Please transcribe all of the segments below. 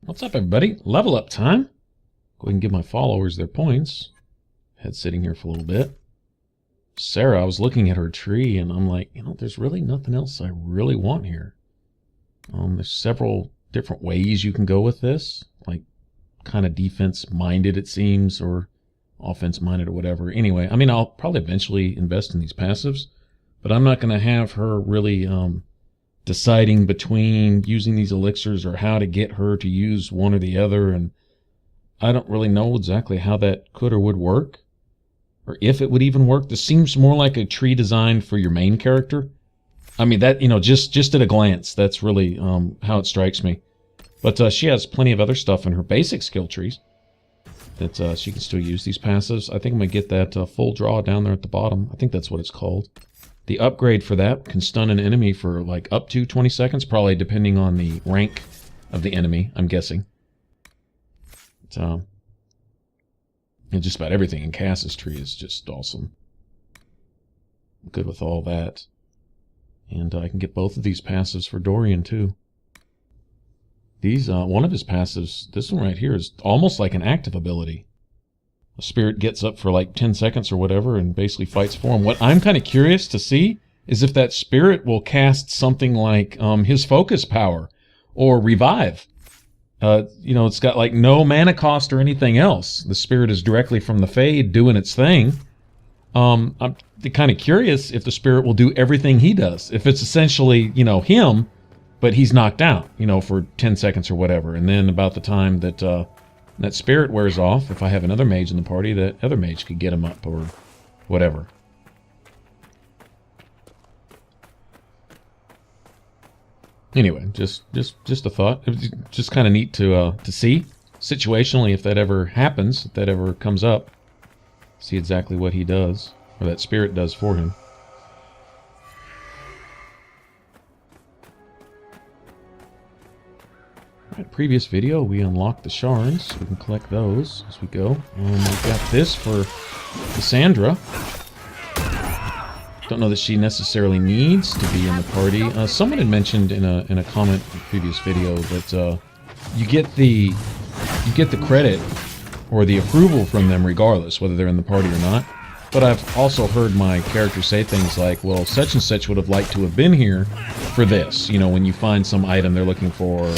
What's up, everybody? Level up time. Go ahead and give my followers their points. Head sitting here for a little bit. Sarah, I was looking at her tree, and I'm like, you know, there's really nothing else I really want here. There's several different ways you can go with this, like kind of defense-minded, it seems, or offense-minded or whatever. Anyway, I mean, I'll probably eventually invest in these passives, but I'm not going to have her really deciding between using these elixirs or how to get her to use one or the other, and I don't really know exactly how that could or would work, or if it would even work. This seems more like a tree designed for your main character. I mean, that, you know, just at a glance, that's really how it strikes me. But she has plenty of other stuff in her basic skill trees that she can still use these passives. I think I'm going to get that full draw down there at the bottom. I think that's what it's called. The upgrade for that can stun an enemy for like up to 20 seconds, probably depending on the rank of the enemy, I'm guessing. And just about everything in Cass's tree is just awesome. Good with all that. And I can get both of these passives for Dorian, too. These, one of his passives, this one right here, is almost like an active ability. A spirit gets up for like 10 seconds or whatever and basically fights for him. What I'm kind of curious to see is if that spirit will cast something like his focus power or revive. You know, it's got like no mana cost or anything else. The spirit is directly from the Fade doing its thing. I'm kind of curious if the spirit will do everything he does. If it's essentially, you know, him, but he's knocked out, you know, for 10 seconds or whatever. And then about the time that that spirit wears off, if I have another mage in the party, that other mage could get him up or whatever. Anyway, just a thought. It was just kind of neat to see situationally if that ever happens, if that ever comes up. See exactly what he does, or that spirit does for him. Alright, previous video we unlocked the shards, so we can collect those as we go. We've got this for Cassandra. Don't know that she necessarily needs to be in the party. Someone had mentioned in a comment in a previous video that you get the credit or the approval from them regardless, whether they're in the party or not. But I've also heard my character say things like, well, such and such would have liked to have been here for this. You know, when you find some item they're looking for,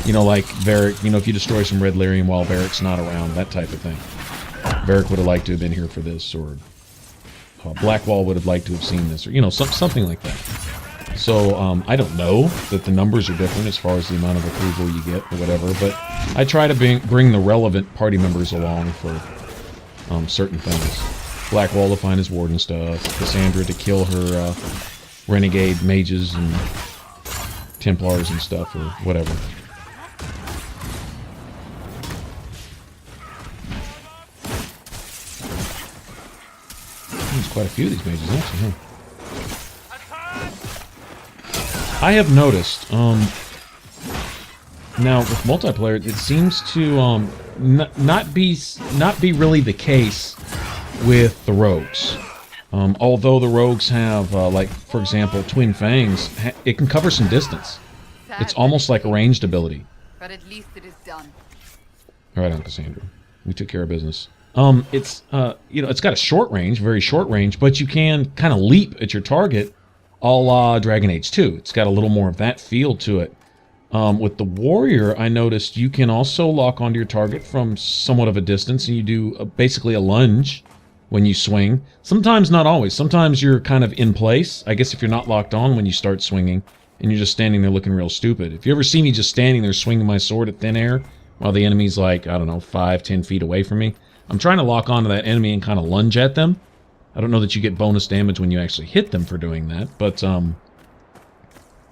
you know, like Varric, you know, if you destroy some red lyrium while Varric's not around, that type of thing. Varric would have liked to have been here for this, or Blackwall would have liked to have seen this, or, you know, something like that. So, I don't know that the numbers are different as far as the amount of approval you get or whatever, but I try to bring the relevant party members along for certain things. Blackwall to find his warden stuff, Cassandra to kill her renegade mages and Templars and stuff, or whatever. There's quite a few of these mages, actually, huh? I have noticed, now with multiplayer, it seems to not be really the case with the rogues. Although the rogues have, like, for example, Twin Fangs, it can cover some distance. It's almost like a ranged ability. But at least it is done. Right on, Cassandra. We took care of business. It's, you know, it's got a short range, very short range, but you can kind of leap at your target a la Dragon Age 2. It's got a little more of that feel to it. With the Warrior, I noticed you can also lock onto your target from somewhat of a distance, and you do basically a lunge when you swing. Sometimes, not always. Sometimes you're kind of in place. I guess if you're not locked on when you start swinging, and you're just standing there looking real stupid. If you ever see me just standing there swinging my sword at thin air, while the enemy's like, I don't know, 5-10 feet away from me, I'm trying to lock onto that enemy and kind of lunge at them. I don't know that you get bonus damage when you actually hit them for doing that, but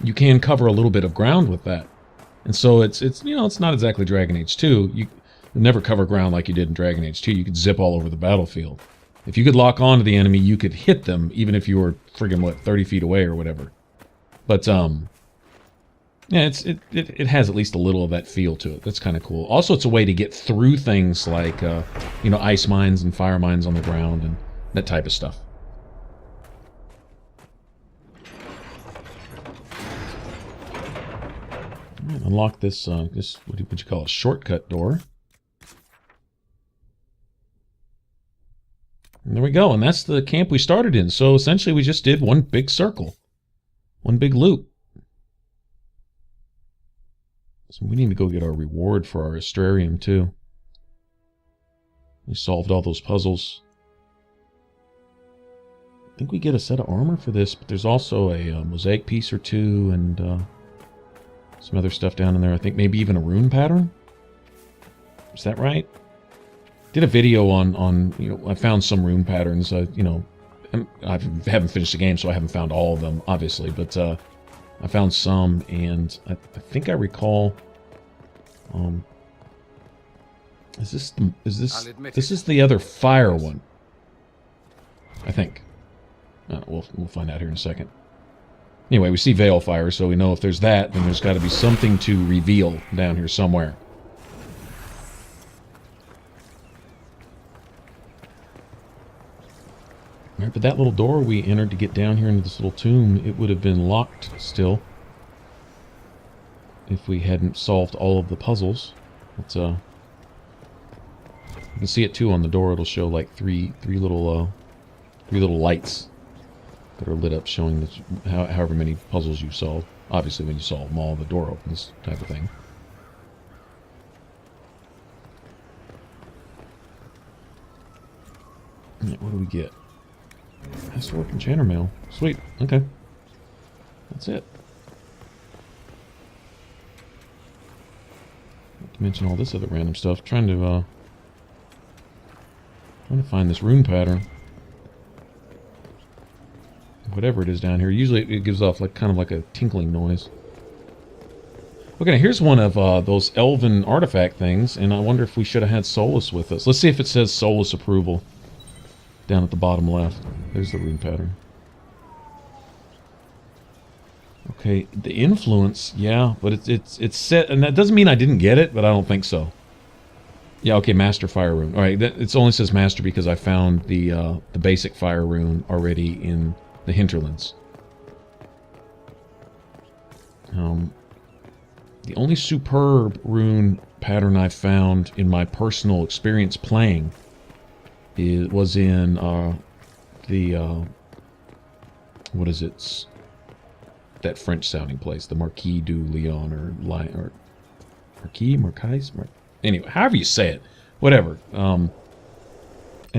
you can cover a little bit of ground with that. And so it's you know, it's not exactly Dragon Age 2. You never cover ground like you did in Dragon Age 2. You could zip all over the battlefield. If you could lock onto the enemy, you could hit them even if you were friggin' what, 30 feet away or whatever. But yeah, it has at least a little of that feel to it. That's kind of cool. Also, it's a way to get through things like you know, ice mines and fire mines on the ground and that type of stuff. Right, unlock this, this, what would you call it, shortcut door. And there we go, and that's the camp we started in. So essentially we just did one big circle. One big loop. So we need to go get our reward for our Astrarium too. We solved all those puzzles. I think we get a set of armor for this, but there's also a mosaic piece or two and some other stuff down in there. I think maybe even a rune pattern. Is that right? Did a video on you know, I found some rune patterns. You know, I haven't finished the game, so I haven't found all of them, obviously, but I found some, and I think I recall. Is this the other fire one? I think. We'll find out here in a second. Anyway, we see Veil Fire, so we know if there's that, then there's got to be something to reveal down here somewhere. Alright, but that little door we entered to get down here into this little tomb, it would have been locked still if we hadn't solved all of the puzzles. It's you can see it too on the door. It'll show like three little lights that are lit up, showing that however many puzzles you solved. Obviously, when you solve them all, the door opens, type of thing. Right, what do we get? Historic Enchanter Mail. Sweet. Okay. That's it. Not to mention all this other random stuff. Trying to find this rune pattern. Whatever it is down here. Usually it gives off like kind of like a tinkling noise. Okay, here's one of those elven artifact things, and I wonder if we should have had Solus with us. Let's see if it says Solus approval down at the bottom left. There's the rune pattern. Okay, the influence, yeah, but it's set, and that doesn't mean I didn't get it, but I don't think so. Yeah, okay, Master Fire Rune. All right, it only says Master because I found the basic Fire Rune already in the Hinterlands. The only superb rune pattern I've found in my personal experience playing was in what is it? That French-sounding place, the Marquis du Lion, or Marquise. Anyway, however you say it, whatever. An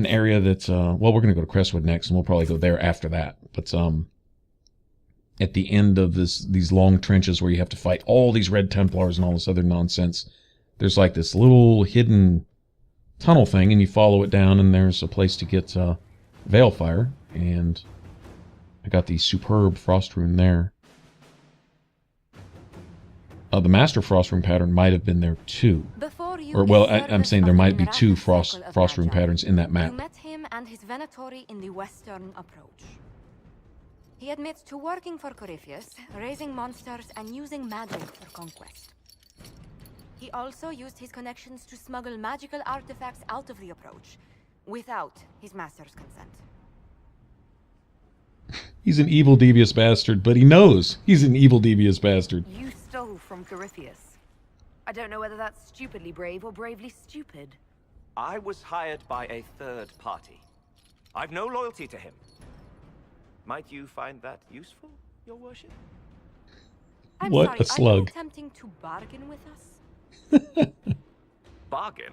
area that's well, we're going to go to Crestwood next, and we'll probably go there after that. But at the end of these long trenches where you have to fight all these Red Templars and all this other nonsense, there's like this little hidden tunnel thing, and you follow it down, and there's a place to get Veil Fire, and I got the superb Frost Rune there. The Master Frost Rune pattern might have been there too. Or, well, I'm saying there might be two Frost Rune patterns in that map. You met him and his Venatori in the western approach. He admits to working for Corypheus, raising monsters and using magic for conquest. He also used his connections to smuggle magical artifacts out of the approach, without his master's consent. He's an evil, devious bastard, but he knows he's an evil, devious bastard. You stole from Corypheus. I don't know whether that's stupidly brave or bravely stupid. I was hired by a third party. I've no loyalty to him. Might you find that useful, your worship? I'm What sorry, a slug. are you attempting to bargain with us? Bargain?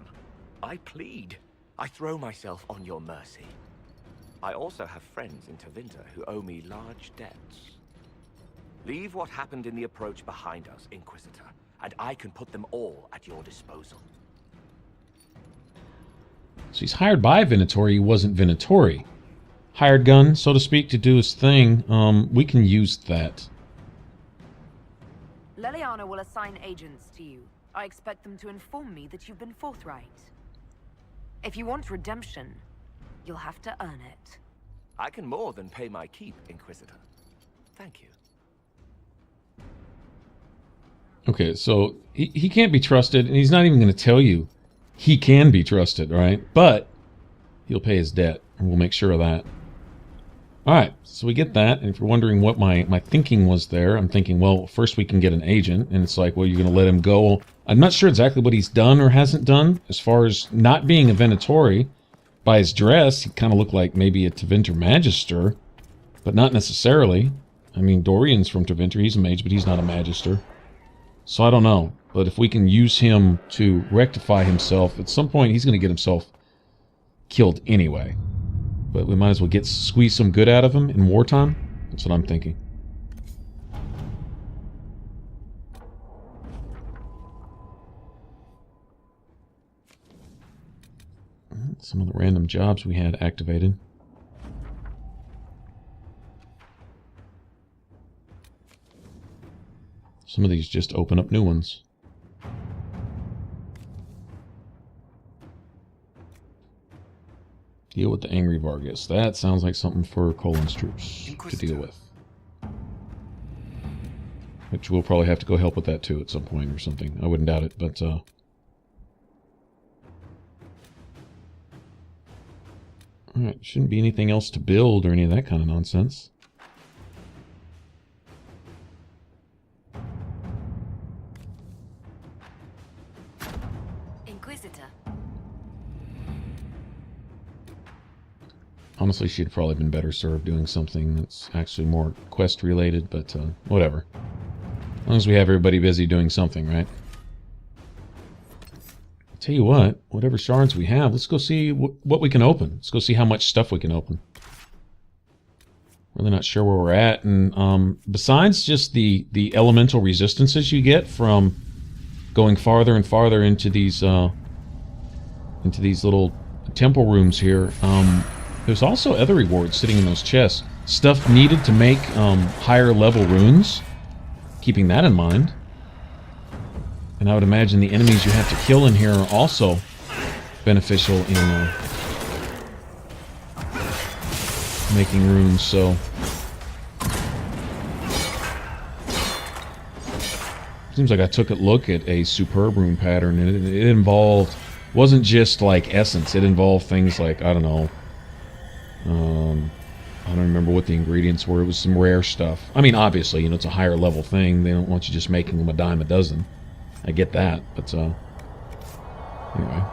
I plead. I throw myself on your mercy. I also have friends in Tevinter who owe me large debts. Leave what happened in the approach behind us, Inquisitor, and I can put them all at your disposal. So he's hired by Venatori. He wasn't Venatori. Hired gun, so to speak, to do his thing. We can use that. Leliana will assign agents to you. I expect them to inform me that you've been forthright. If you want redemption, you'll have to earn it. I can more than pay my keep, Inquisitor. Thank you. Okay, so he can't be trusted, and he's not even going to tell you he can be trusted, right? But he'll pay his debt, and we'll make sure of that. Alright, so we get that, and if you're wondering what my thinking was there, I'm thinking, well, first we can get an agent, and it's like, well, you're going to let him go. I'm not sure exactly what he's done or hasn't done, as far as not being a Venatori. By his dress, he kind of looked like maybe a Tevinter Magister, but not necessarily. I mean, Dorian's from Tevinter, he's a mage, but he's not a Magister. So I don't know, but if we can use him to rectify himself, at some point he's going to get himself killed anyway. But we might as well squeeze some good out of him in wartime. That's what I'm thinking. Some of the random jobs we had activated. Some of these just open up new ones. Deal with the angry Vargas. That sounds like something for Colin's troops to deal with. Which we'll probably have to go help with that too at some point or something. I wouldn't doubt it, but alright, shouldn't be anything else to build or any of that kind of nonsense. Inquisitor. Honestly, she'd probably been better served doing something that's actually more quest-related, but whatever. As long as we have everybody busy doing something, right? I'll tell you what, whatever shards we have, let's go see what we can open. Let's go see how much stuff we can open. Really not sure where we're at, and besides just the elemental resistances you get from going farther and farther into these little temple rooms here, there's also other rewards sitting in those chests. Stuff needed to make higher level runes. Keeping that in mind. And I would imagine the enemies you have to kill in here are also beneficial in making runes, so... Seems like I took a look at a superb rune pattern, and it involved... wasn't just like essence, it involved things like, I don't know... I don't remember what the ingredients were. It was some rare stuff. I mean, obviously, you know, it's a higher level thing. They don't want you just making them a dime a dozen. I get that, but, anyway.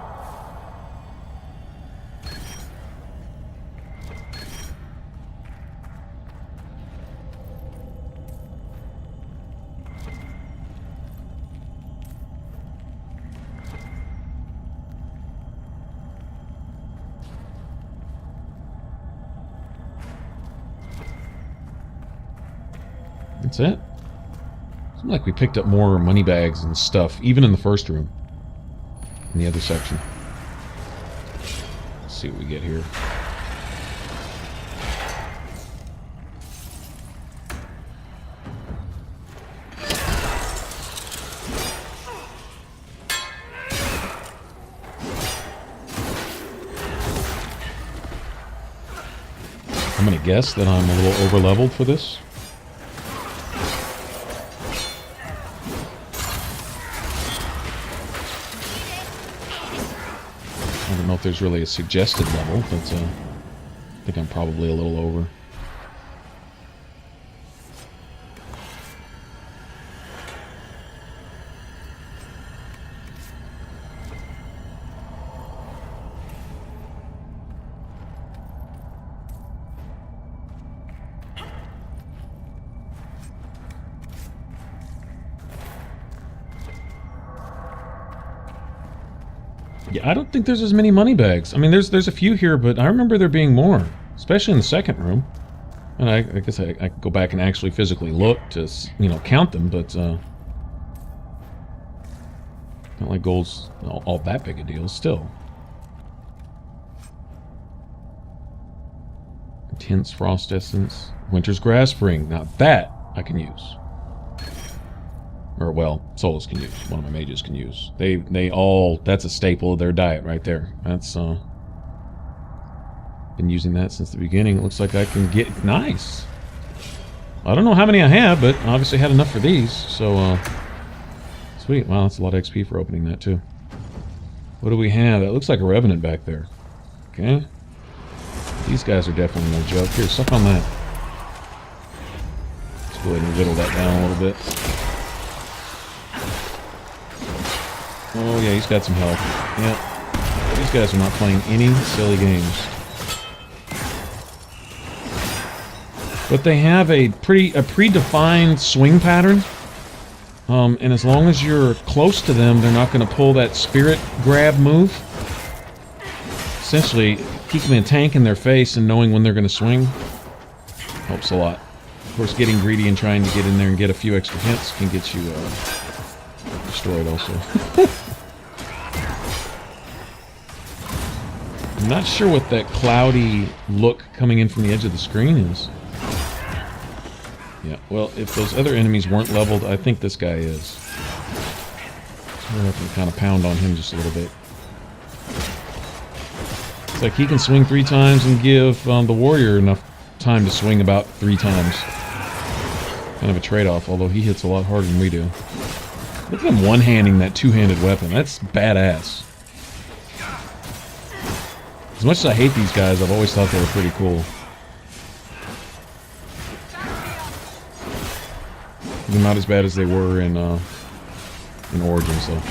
That's it. Seems like we picked up more money bags and stuff, even in the first room. In the other section. Let's see what we get here. I'm gonna guess that I'm a little over-leveled for this. I don't know if there's really a suggested level, but I think I'm probably a little over. Yeah, I don't think there's as many money bags. I mean, there's a few here, but I remember there being more, especially in the second room. And I guess I could go back and actually physically look to, you know, count them, but not like gold's all that big a deal still. Intense frost essence, winter's grass spring. Now that I can use. Or, well, Solus can use. One of my mages can use. They all... That's a staple of their diet right there. That's, been using that since the beginning. It looks like I can get... Nice! I don't know how many I have, but obviously had enough for these. So, sweet. Wow, that's a lot of XP for opening that, too. What do we have? That looks like a Revenant back there. Okay. These guys are definitely no joke. Here, suck on that. Let's go ahead and whittle that down a little bit. Oh yeah, he's got some health. Yeah. These guys are not playing any silly games. But they have a predefined swing pattern. And as long as you're close to them, they're not going to pull that spirit grab move. Essentially, keeping a tank in their face and knowing when they're going to swing helps a lot. Of course, getting greedy and trying to get in there and get a few extra hits can get you destroyed also. I'm not sure what that cloudy look coming in from the edge of the screen is. Yeah, well, if those other enemies weren't leveled, I think this guy is. So we're going to have to kind of pound on him just a little bit. It's like he can swing 3 times and give the warrior enough time to swing about 3 times. Kind of a trade-off, although he hits a lot harder than we do. Look at him one-handing that 2-handed weapon. That's badass. As much as I hate these guys, I've always thought they were pretty cool. They're not as bad as they were in Origins, though.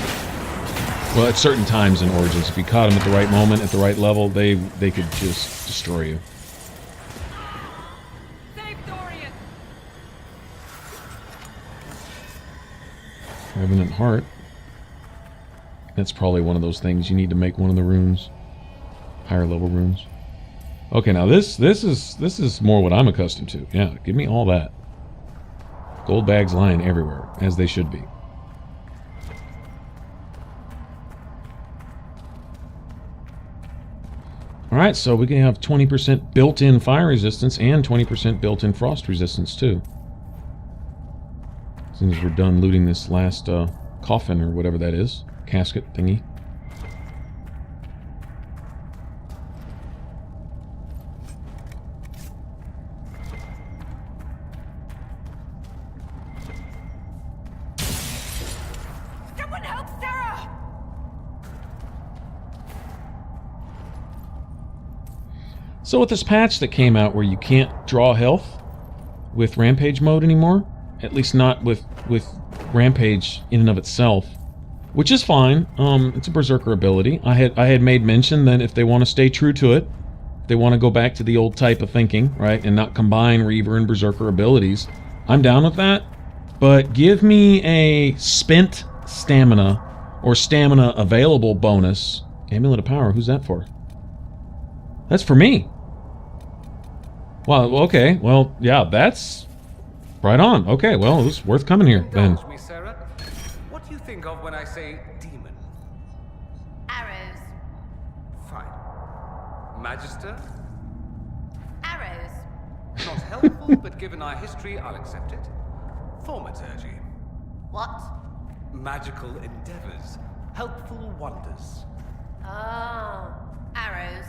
Well, at certain times in Origins, if you caught them at the right moment, at the right level, they could just destroy you. Revenant Heart. That's probably one of those things you need to make one of the runes. Higher level runes. Okay, now this is more what I'm accustomed to. Yeah, give me all that. Gold bags lying everywhere, as they should be. Alright, so we can have 20% built-in fire resistance and 20% built-in frost resistance, too. As soon as we're done looting this last coffin, or whatever that is. Casket thingy. Someone help Sarah! So with this patch that came out where you can't draw health with Rampage mode anymore, at least not with Rampage in and of itself, which is fine. It's a Berserker ability. I had made mention that if they want to stay true to it, if they want to go back to the old type of thinking, right, and not combine Reaver and Berserker abilities, I'm down with that. But give me a spent stamina or stamina available bonus. Amulet of Power, who's that for? That's for me. Well, okay, well, yeah, that's right on. Okay, well, it was worth coming here then. Indulge me, Sarah. What do you think of when I say demon? Arrows. Fine. Magister? Arrows. Not helpful, but given our history, I'll accept it. Thaumaturgy. What? Magical endeavors. Helpful wonders. Oh, arrows.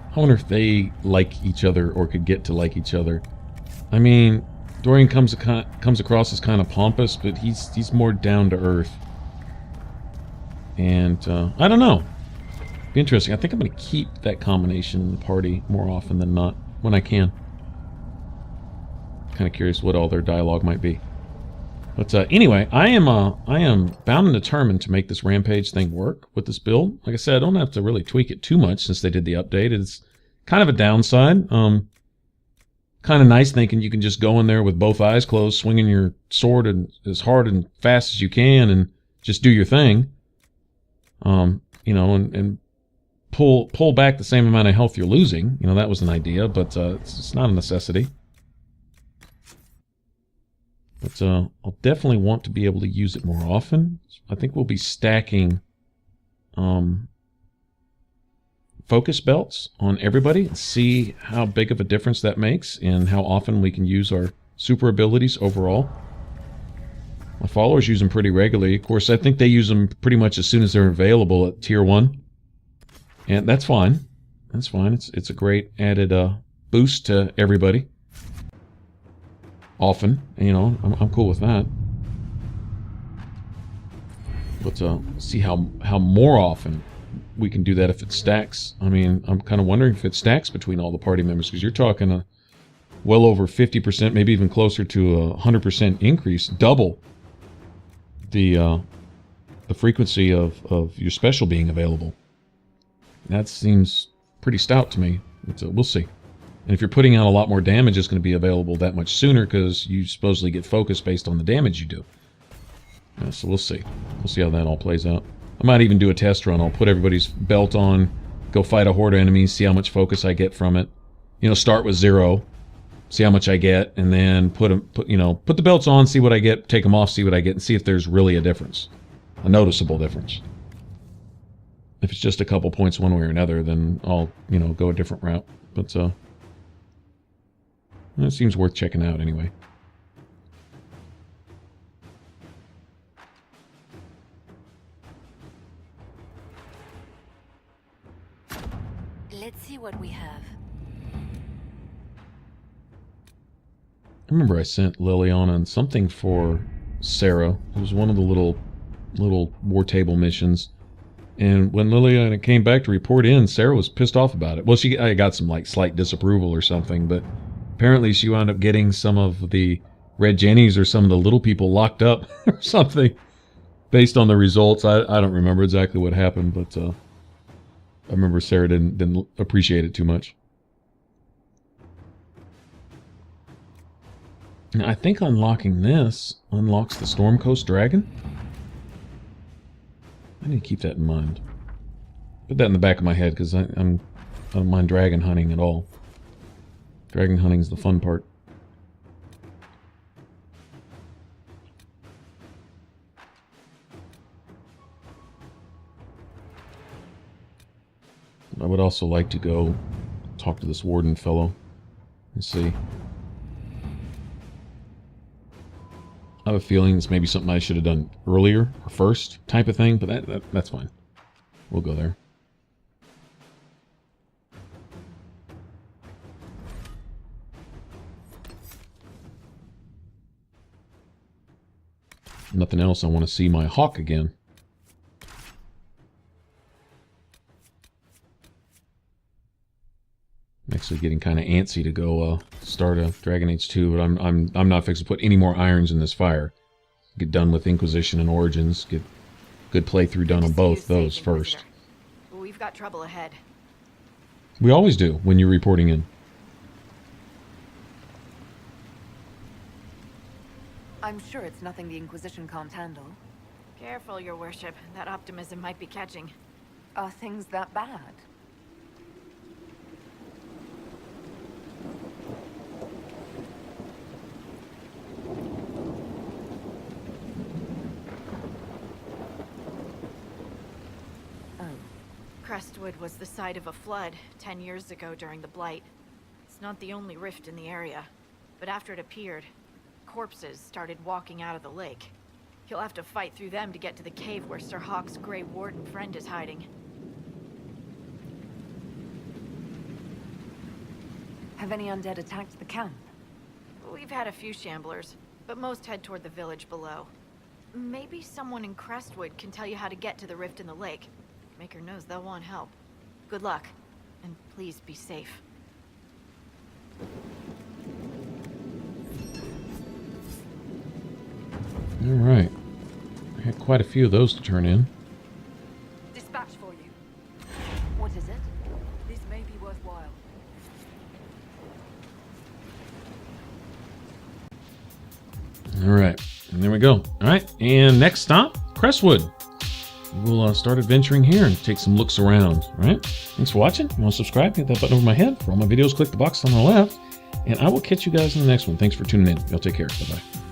I wonder if they like each other or could get to like each other. I mean, Dorian comes across as kind of pompous, but he's more down to earth. And I don't know. Be interesting. I think I'm going to keep that combination in the party more often than not when I can. Kind of curious what all their dialogue might be. But anyway, I am bound and determined to make this Rampage thing work with this build. Like I said, I don't have to really tweak it too much since they did the update. It's kind of a downside. Kind of nice thinking you can just go in there with both eyes closed, swinging your sword as hard and fast as you can, and just do your thing. You know, and pull back the same amount of health you're losing. You know, that was an idea, but it's not a necessity. But I'll definitely want to be able to use it more often. I think we'll be stacking focus belts on everybody and see how big of a difference that makes and how often we can use our super abilities overall. My followers use them pretty regularly. Of course, I think they use them pretty much as soon as they're available at Tier 1. And that's fine. That's fine. It's a great added boost to everybody. Often, you know, I'm cool with that. But see how more often we can do that if it stacks. I mean, I'm kind of wondering if it stacks between all the party members, because you're talking a well over 50%, maybe even closer to a 100% increase, double the frequency of your special being available. That seems pretty stout to me. So we'll see. And if you're putting out a lot more damage, it's going to be available that much sooner, because you supposedly get focus based on the damage you do. Yeah, so we'll see. We'll see how that all plays out. I might even do a test run. I'll put everybody's belt on, go fight a horde of enemies, see how much focus I get from it. You know, start with 0, see how much I get, and then put the belts on, see what I get, take them off, see what I get, and see if there's really a difference, a noticeable difference. If it's just a couple points one way or another, then I'll, go a different route. But it seems worth checking out anyway. Let's see what we have. I remember I sent Liliana something for Sarah. It was one of the little war table missions. And when Liliana came back to report in, Sarah was pissed off about it. Well, I got some slight disapproval or something, but apparently she wound up getting some of the Red Jennies or some of the little people locked up or something based on the results. I don't remember exactly what happened, but I remember Sarah didn't appreciate it too much. Now, I think unlocking this unlocks the Storm Coast Dragon. I need to keep that in mind. Put that in the back of my head, because I don't mind dragon hunting at all. Dragon hunting is the fun part. I would also like to go talk to this warden fellow and see. I have a feeling it's maybe something I should have done earlier or first type of thing, but that's fine. We'll go there. Nothing else. I want to see my hawk again. I'm actually getting kind of antsy to go start a Dragon Age 2, but I'm not fixing to put any more irons in this fire. Get done with Inquisition and Origins. Get good playthrough done on both those first. We've got trouble ahead. We always do when you're reporting in. I'm sure it's nothing the Inquisition can't handle. Careful, your worship. That optimism might be catching. Are things that bad? Crestwood was the site of a flood 10 years ago during the Blight. It's not the only rift in the area, but after it appeared, corpses started walking out of the lake. You'll have to fight through them to get to the cave where Sir Hawk's Grey Warden friend is hiding. Have any undead attacked the camp? We've had a few shamblers, but most head toward the village below. Maybe someone in Crestwood can tell you how to get to the rift in the lake. Maker knows they'll want help. Good luck, and please be safe. All right. I had quite a few of those to turn in. Dispatch for you. What is it? This may be worthwhile. All right. And there we go. All right. And next stop, Crestwood. We'll start adventuring here and take some looks around. All right. Thanks for watching. If you want to subscribe, hit that button over my head. For all my videos, click the box on the left. And I will catch you guys in the next one. Thanks for tuning in. Y'all take care. Bye-bye.